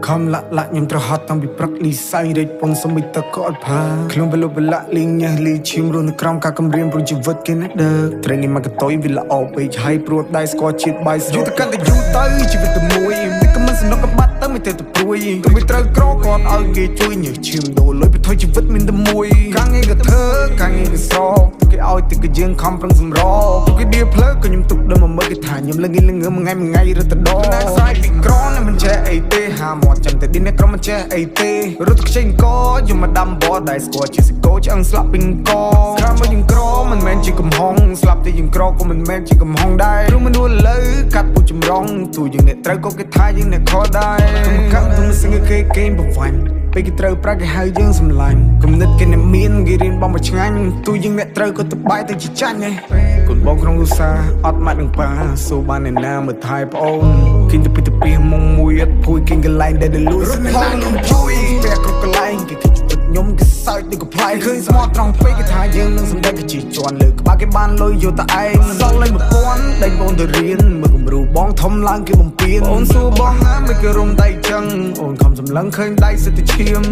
ខំលាក់ខ្ញុំត្រូវហត់តាំងពីព្រឹកលីសៃរែកពងសំបីទឹកក៏អត់ផាខ្លួនបលុបលាក់លីងញ៉ាស់លីឈាមរស់នៅក្រោមការគំរាមព្រោះជីវិតគេណាដើត្រេងនេះមកកតយវាល្អពេកហើយព្រោះដៃស្គាល់ជាតិបាយយូរទៅកាន់តែយូរទៅជីវិតតែមួយវាក៏មិនសំណុកក៏បាត់ទៅមិនទៅព្រួយទៅវាត្រូវក្រគាត់ឲ្យគេជួយញើសឈាមដូរលុយបន្ថយជីវិតមានតែមួយការងារក៏ធ្វើការងារក៏ស្រកគេឲ្យតែក៏យើងខំប្រឹងសម្រពួកគេដៀផ្លូវក៏ខ្ញុំទុកដល់មកមើលគេថាខ្ញុំល្ងងមួយថ្ងៃរត់ទៅដល់ណាខ្សែពីក្រនមិនចេះអីទេហាមាត់ចាំតែឌីនក្រុមមិនចេះអីទេរត់ខ្ចីអង្គយកមកដាំបោះដែរស្គាល់ជាសិកោឆ្អឹងស្លាប់ពីអង្គខាងមកយើងក្រមិនមែនជាកំហុងស្លាប់តែយើងក្រក៏មិនមែនជាកំហុងដែរព្រោះមនុស្សលើកាត់ពុជចម្រងទូយើងអ្នកត្រូវក៏គេថាយើងអ្នកខដែរកាត់ទៅសឹងគេប្រវាញ់ពេលគេត្រូវប្រាក់គេហៅយើងសម្លាញ់គំនិតគេអ្នកមានគេរៀនបងមកឆ្ងាញ់ទូយើងអ្នកត្រូវក៏ទៅបាយទៅជាចាញ់កូនបងក្នុងឧស្សាហ៍អត់ម៉ាត់នឹងប៉ាសូបានអ្នកណាមើលថែប្អូនគិនទៅពីទៅពីមុំមួយអត់ភួយគិនកន្លែងដែលលួចផងនឹងជួយពេលគ្រប់កន្លែងគេគិតជីវិតខ្ញុំគេសើចដូចកំ plai ឃើញស្មោះត្រង់ពេកគេថាយើងនឹងសម្ដែងគេជាជន់លើក្បាលគេបានលុយយកតែឯងសល់លេខ1000ដេញបងទៅរៀនមើលគំរូបងធំឡើងគេបំពេញអូនសួរបងណាមិនគេរុំដៃចឹងអូនខំសម្លឹងឃើញដៃសិតតែឈាម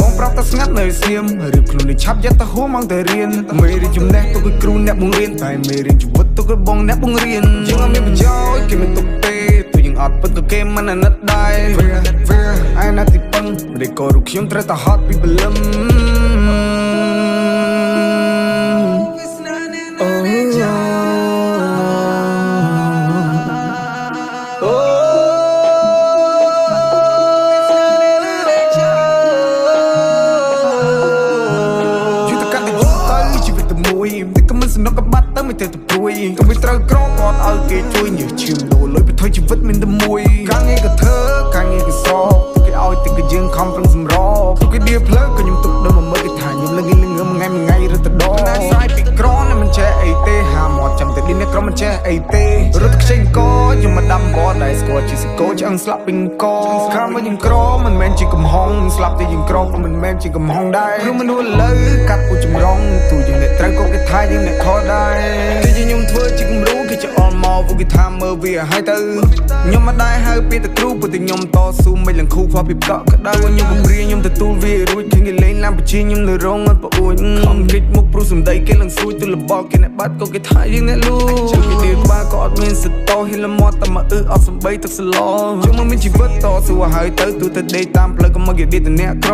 បងប្រាប់តែស្ងាត់នៅស្ងៀមរៀបខ្លួននេះឆាប់យកទៅហួមកទៅរៀនមេរៀនចំណេះទុកឲ្យគ្រូអ្នកបង្រៀនតែមេរៀនជីវិតទុកឲ្យបងអ្នកបង្រៀនយើងអត់មានប្រយោជន៍គេមិនទុកទេទូយើងអត់ពិតក៏គេមិនអាណិតដែរឯណាទីពឹងមិនក៏រូបខ្ញុំត្រូវតែហត់ពីព្រលឹមសំណុកក៏បាត់ទៅមិនទៅព្រួយទៅវាត្រូវក្រគាត់ឲ្យគេជួយញើសឈាមដូរលុយបន្ថយជីវិតមានតែមួយការងារក៏ធ្វើការងារក៏ស្រកគេឲ្យតែក៏យើងខំប្រឹងសម្រពួកគេដៀផ្លូវក៏ខ្ញុំទុកដល់មកមើលគេថាខ្ញុំល្ងងមួយថ្ងៃរត់ទៅដល់ណាខ្សែពីក្រនមិនចេះអីទេហាមាត់ចាំតែឌីនក្រុមមិនចេះអីទេរត់ខ្ចីអង្គខ្ញុំមកដាំបោះដែរស្គាល់ជាសិកោឆ្អឹងស្លាប់ពីអង្គខាងមកយើងក្រមិនមែនជាកំហុងស្លាប់តែយើងក្រក៏មិនមែនជាកំហុងដែរព្រោះមនុស្សលើកាត់ពុចម្រងទូយើងអ្នកត្រូវក៏គេថាយើងអ្នកខុសដែរទីខ្ញុំធ្វើជាគំរូគេជាអល់មកពួកគេថាមើលវាឲ្យទៅខ្ញុំមិនដែរហៅពីតែគ្រូព្រោះតែខ្ញុំតស៊ូមិនលង្ខូខ្វល់ពីកក់ក្ដៅខ្ញុំបង្រៀនខ្ញុំទទួលវារួចឃើញគេលេងឡានបជាខ្ញុំនៅរងអត់ប្អួយខំគិតមុខព្រោះសំដីគេឡើងស្រួយទូលបកគេអ្នកបាត់ក៏គេថាយើងអ្នកលួចគេដៀក្បាលក៏អត់មានសិតតហ៊ីលមាត់តែមកអឺអត់សំបីទឹកសឡយើងមកមានជីវិតតស៊ូឲ្យហើយទៅទូទៅដេកតាមផ្លូវក៏មកគេដេកតែអ្នកក្រ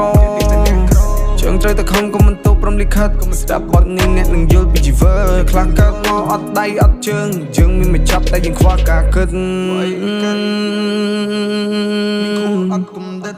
ជើងត្រូវតែខំក៏មិនទៅព្រមលិខិតក៏មិនស្ដាប់បទនេះអ្នកនឹងយល់ពីជីវិតខ្លះកើតមកអត់ដៃអត់ជើងយើងមានមកចាប់តែយើងខ្វះការគិតអត់គំនិត